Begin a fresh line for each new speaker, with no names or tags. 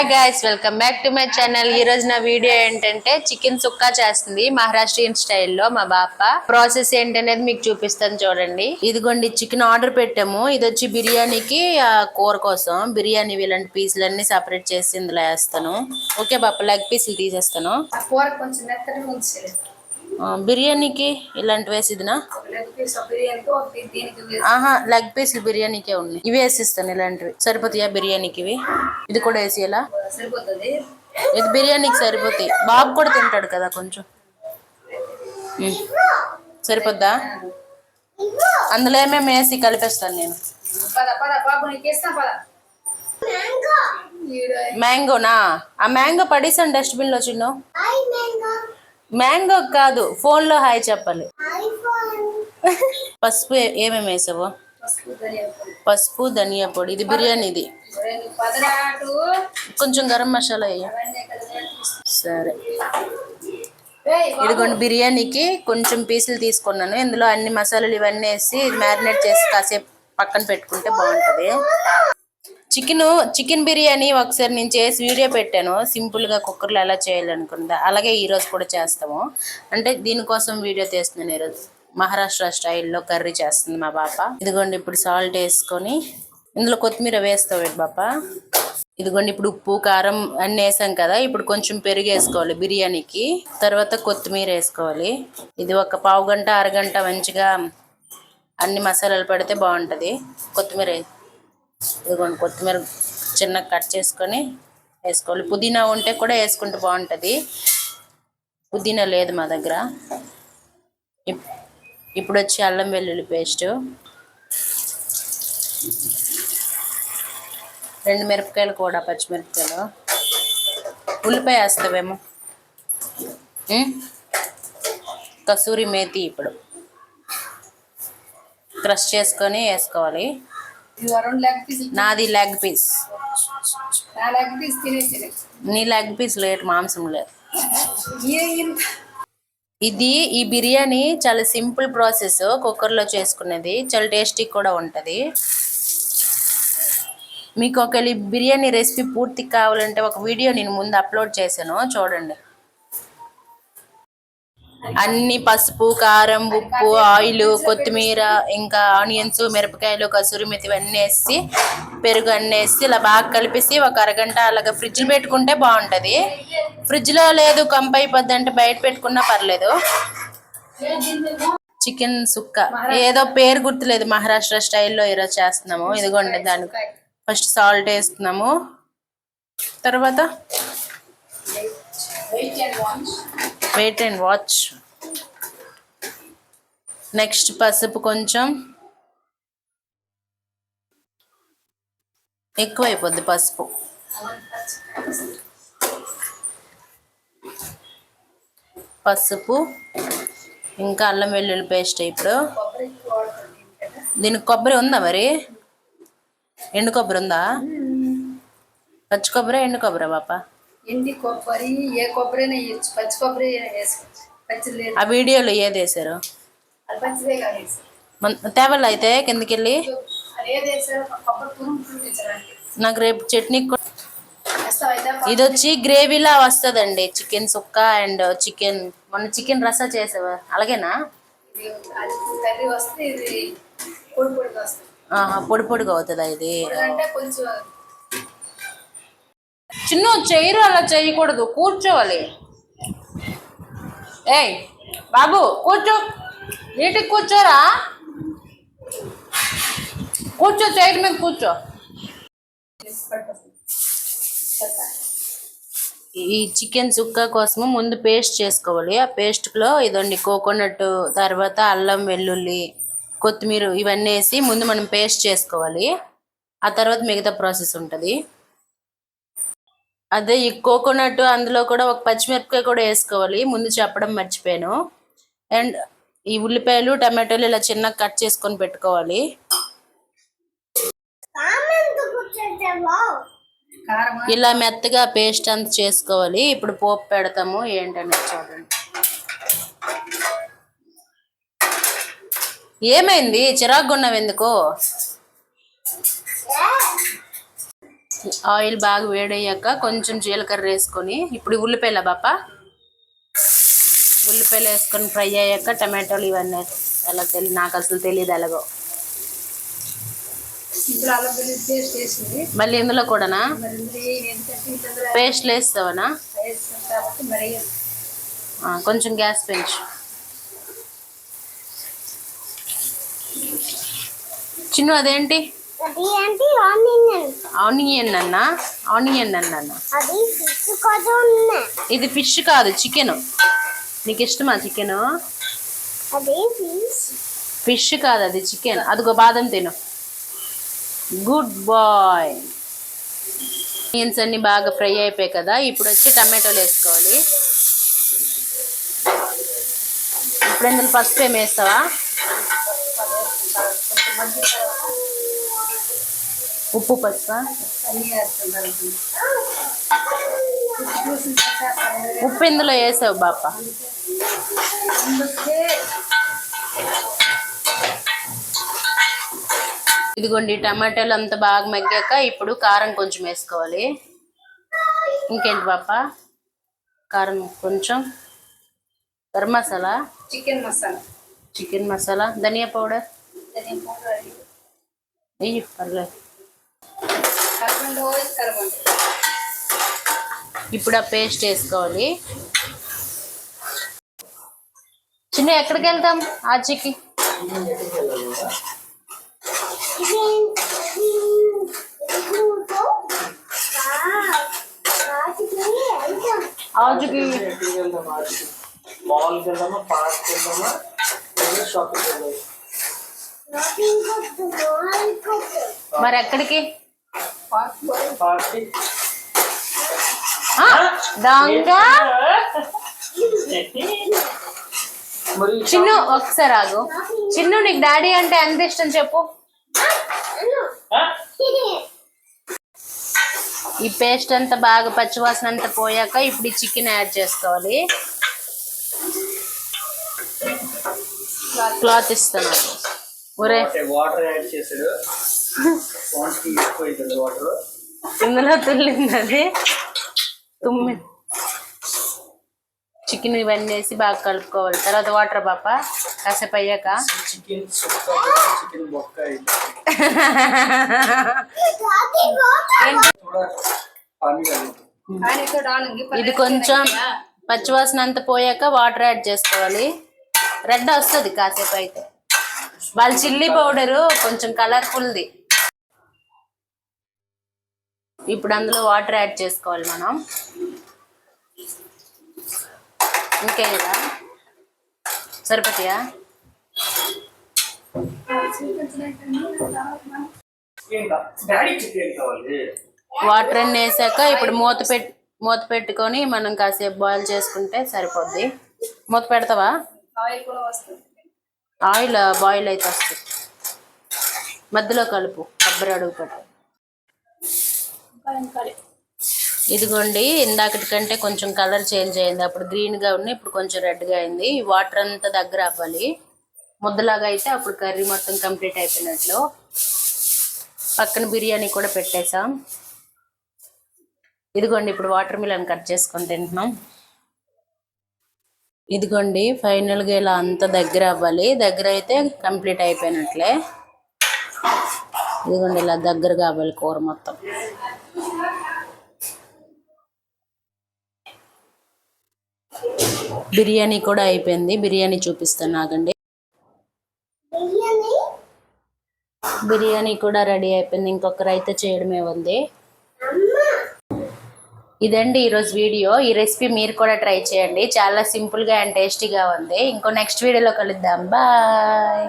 Hi guys, welcome back to my channel. ఈ రోజు నా వీడియో ఏంటంటే చికెన్ సుక్కా చేస్తుంది మహారాష్ట్రియన్ స్టైల్లో మా బాప. ప్రాసెస్ ఏంటనేది మీకు చూపిస్తాను చూడండి. ఇదిగోండి చికెన్ ఆర్డర్ పెట్టాము. ఇది వచ్చి బిర్యానీకి కూర కోసం. బిర్యానీ ఇలాంటి పీసులన్నీ సపరేట్ చేసి ఇందులో వేస్తాను. ఓకే బాప, లెగ్ పీసులు తీసేస్తాను. బిర్యానీకి ఇలాంటి వేసిదినా? ఆహా, లెగ్ పీసులు బిర్యానీకే ఉన్నాయి. ఇవి వేసిస్తాను. ఇలాంటివి సరిపోతాయా బిర్యానీకి? ఇవి ఇది కూడా వేసేయాలా? ఇది బిర్యానీకి సరిపోతాయి. బాబు కూడా తింటాడు కదా కొంచెం. సరిపోద్దా? అందులో ఏమేమి వేసి కలిపేస్తాను నేను. మ్యాంగోనా? ఆ మ్యాంగో పడేసాను డస్ట్బిన్ లో. చిన్న మ్యాంగో కాదు, ఫోన్ లో హాయ్ చెప్పాలి. పసుపు ఏమేమి వేసావు? పసుపు, ధనియా పొడి. ఇది బిర్యానీది. కొంచెం గరం మసాలా వేయ. సరే, ఇదిగోండి బిర్యానీకి కొంచెం పీసులు తీసుకున్నాను. ఇందులో అన్ని మసాలాలు ఇవన్నీ వేసి మ్యారినేట్ చేసి కాసేపు పక్కన పెట్టుకుంటే బాగుంటుంది. చికెన్ బిర్యానీ ఒకసారి నేను చేసి వీడియో పెట్టాను, సింపుల్గా కుక్కర్లో ఎలా చేయాలనుకుందా. అలాగే ఈరోజు కూడా చేస్తాము. అంటే దీనికోసం వీడియో తీస్తున్నాను ఈరోజు. మహారాష్ట్ర స్టైల్లో కర్రీ చేస్తుంది మా పాప. ఇదిగోండి ఇప్పుడు సాల్ట్ వేసుకొని ఇందులో కొత్తిమీర వేస్తావు పాప. ఇదిగోండి ఇప్పుడు ఉప్పు కారం అన్నీ వేసాం కదా. ఇప్పుడు కొంచెం పెరుగు వేసుకోవాలి బిర్యానీకి. తర్వాత కొత్తిమీర వేసుకోవాలి. ఇది ఒక పావు గంట అరగంట మంచిగా అన్ని మసాలాలు పడితే బాగుంటుంది. కొత్తిమీర ఇదిగోండి కొత్తిమీర చిన్నగా కట్ చేసుకొని వేసుకోవాలి. పుదీనా ఉంటే కూడా వేసుకుంటే బాగుంటుంది. పుదీనా లేదు మా దగ్గర. ఇప్పుడు వచ్చి అల్లం వెల్లుల్లి పేస్ట్, 2 మిరపకాయలు కూడా, పచ్చిమిరపకాయలు, ఉల్లిపాయ వేస్తావేమో, కసూరి మేతి ఇప్పుడు క్రష్ చేసుకొని వేసుకోవాలి. నాది లెగ్ పీస్. నీ లెగ్ పీస్ లేదు, మాంసం లేదు. ఈ బిర్యానీ చాలా సింపుల్ ప్రాసెస్. కుక్కర్లో చేసుకునేది చాలా టేస్టీ కూడా ఉంటుంది. మీకు ఒకవేళ బిర్యానీ రెసిపీ పూర్తి కావాలంటే ఒక వీడియో నేను ముందు అప్లోడ్ చేశాను, చూడండి. అన్ని పసుపు, కారం, ఉప్పు, ఆయిల్, కొత్తిమీర, ఇంకా ఆనియన్స్, మిరపకాయలు, కసూరి మెతి ఇవన్నీ వేసి పెరుగు అన్నీ వేసి ఇలా బాగా కలిపేసి ఒక అరగంట అలాగా ఫ్రిడ్జ్లో పెట్టుకుంటే బాగుంటుంది. ఫ్రిడ్జ్లో లేదు కంప అయిపోద్ది అంటే బయట పెట్టుకున్నా పర్లేదు. చికెన్ సుక్క ఏదో పేరు గుర్తులేదు, మహారాష్ట్ర స్టైల్లో ఈరోజు చేస్తున్నాము. ఇదిగోండి దానికి ఫస్ట్ సాల్ట్ వేస్తున్నాము. తర్వాత వెయిట్ అండ్ వాచ్. నెక్స్ట్ పసుపు కొంచెం ఎక్కువైపోద్ది పసుపు. ఇంకా అల్లం వెల్లుల్లి పేస్ట్. ఇప్పుడు దీనికి కొబ్బరి ఉందా మరి? ఎండు కొబ్బరి ఉందా? పచ్చి కొబ్బరి ఎండు కొబ్బరి పాప?
ఎండి కొబ్బరి, ఏ కొబ్బరి పచ్చి కొబ్బరి వేసుకోవచ్చు.
ఆ వీడియోలో ఏది వేసారు? తేవల్ అయితే కిందకి వెళ్ళి నాకు రేపు చట్నీ. ఇది వచ్చి గ్రేవీలా వస్తుందండి చికెన్ సుక్క అండ్ చికెన్. మొన్న చికెన్ రసా చేసావా అలాగేనా? పొడి పొడిగా అవుతుందా ఇది? చిన్న చెయ్యరు, అలా చేయకూడదు, కూర్చోవాలి. ఏయ్ బాబు కూర్చో, నీటికి కూర్చోరా, కూర్చో, చైర్ మీద కూర్చో. ఈ చికెన్ సుక్క కోసము ముందు పేస్ట్ చేసుకోవాలి. ఆ పేస్ట్లో ఇదండి కోకోనట్, తర్వాత అల్లం వెల్లుల్లి, కొత్తిమీర ఇవన్నీ వేసి ముందు మనం పేస్ట్ చేసుకోవాలి. ఆ తర్వాత మిగతా ప్రాసెస్ ఉంటుంది. అదే ఈ కోకోనట్ అందులో కూడా ఒక పచ్చిమిరపకాయ కూడా వేసుకోవాలి, ముందు చెప్పడం మర్చిపోయాను. అండ్ ఈ ఉల్లిపాయలు, టమాటోలు ఇలా చిన్నగా కట్ చేసుకొని పెట్టుకోవాలి. ఇలా మెత్తగా పేస్ట్ అంతా చేసుకోవాలి. ఇప్పుడు పోపు పెడతాము ఏంటనేది చూడండి. ఏమైంది చిరాకుగా ఉన్నావు ఎందుకు? ఆయిల్ బాగా వేడయ్యాక కొంచెం జీలకర్ర వేసుకొని ఇప్పుడు ఉల్లిపాయల బాప ఉల్లిపాయలు వేసుకొని ఫ్రై అయ్యాక టమాటోలు ఇవన్నీ ఎలా తెలియదు, నాకు అసలు తెలియదు ఎలాగో.
ఇప్పుడు అల్లం వెల్లుల్లి పేస్ట్ వేసింది.
మళ్ళీ ఇందులో కూడానా
మరి ఇందులో ఎందుకంటే ఇందులో
పేస్ట్లు వేస్తావనా?
వేస్తాం కాబట్టి మరి
కొంచెం గ్యాస్ పెంచు. చిన్ను అదేంటి? ఆనియన్ అన్నా, ఆనియన్ అన్నా. ఇది ఫిష్ కాదు, చికెన్. నీకు ఇష్టమా చికెన్? ఫిష్ కాదు, అది చికెన్. అదిగో బాదం తిను. Good bye. ఆనియన్స్ అన్ని బాగా ఫ్రై అయిపోయాయి కదా, ఇప్పుడు వచ్చి టమాటోలు వేసుకోవాలి. ఇప్పుడు ఇందులో పసుపు ఏమి వేస్తావా? ఉప్పు పసుపు
అన్నీ వేస్తాం.
ఉప్పు ఇందులో వేసావు బాప. ఇదిగోండి టమాటాలు అంతా బాగా మగ్గాక ఇప్పుడు కారం కొంచెం వేసుకోవాలి. ఇంకేంటి పాప? కారం కొంచెం, గరం మసాలా,
చికెన్ మసాలా,
చికెన్ మసాలా, ధనియా పౌడర్ వెయ్యి, పర్లేదు. ఇప్పుడు ఆ పేస్ట్ వేసుకోవాలి. చిన్న ఎక్కడికి వెళ్తాం? ఆచికి ఆజుకి మరి ఎక్కడికి? దొంగ చిన్ను ఒకసారి ఆగు. చిన్ను నీకు డాడీ అంటే ఎంత ఇష్టం చెప్పు. ఈ పేస్ట్ అంతా బాగా పచ్చివాసన అంతా పోయాక ఇప్పుడు ఈ చికెన్ యాడ్ చేసుకోవాలి. క్లాత్ ఇస్తాను. ఒరే
వాటర్ యాడ్ చేసాడు, వాటర్
ఇందులో తుల్లింది అది తుమ్మి. చికెన్ ఇవన్నీ వేసి బాగా కలుపుకోవాలి. తర్వాత వాటర్ పాప కాసేపు అయ్యాక
చికెన్ బొక్క
ఇది కొంచెం పచ్చివాసన అంతా పోయాక వాటర్ యాడ్ చేసుకోవాలి. రెడ్ వస్తుంది కాసేపు అయితే. వాళ్ళ చిల్లీ పౌడరు కొంచెం కలర్ఫుల్ది. ఇప్పుడు అందులో వాటర్ యాడ్ చేసుకోవాలి మనం. ఇంకే కదా సరిపోతాయా? వాటర్ అన్ని వేసాక ఇప్పుడు మూత పెట్టుకొని మనం కాసేపు బాయిల్ చేసుకుంటే సరిపోద్ది. మూత పెడతావా? ఆయిల్ బాయిల్ అయితే వస్తుంది. మధ్యలో కలుపు, కొబ్బరి అడుగు పెట్టు. ఇదిగోండి ఇందాకటి కంటే కొంచెం కలర్ చేంజ్ అయింది. అప్పుడు గ్రీన్గా ఉంది, ఇప్పుడు కొంచెం రెడ్గా అయింది. వాటర్ అంతా దగ్గర అవ్వాలి. ముద్దలాగా అయితే అప్పుడు కర్రీ మొత్తం కంప్లీట్ అయిపోయినట్లు. పక్కన బిర్యానీ కూడా పెట్టేసాం. ఇదిగోండి ఇప్పుడు వాటర్ మిలన్ కట్ చేసుకొని తింటున్నాం. ఇదిగోండి ఫైనల్గా ఇలా అంతా దగ్గర అవ్వాలి. దగ్గర అయితే కంప్లీట్ అయిపోయినట్లే. ఇదిగోండి ఇలా దగ్గర కావాలి కూర మొత్తం. బిర్యానీ కూడా అయిపోయింది. బిర్యానీ చూపిస్తాను ఆగండి. బిర్యానీ కూడా రెడీ అయిపోయింది. ఇంకొక రైతా చేయడమే ఉంది. ఇదండి ఈరోజు వీడియో. ఈ రెసిపీ మీరు కూడా ట్రై చేయండి. చాలా సింపుల్గా అండ్ టేస్టీగా ఉంది. ఇంకో నెక్స్ట్ వీడియోలో కలుద్దాం. బాయ్.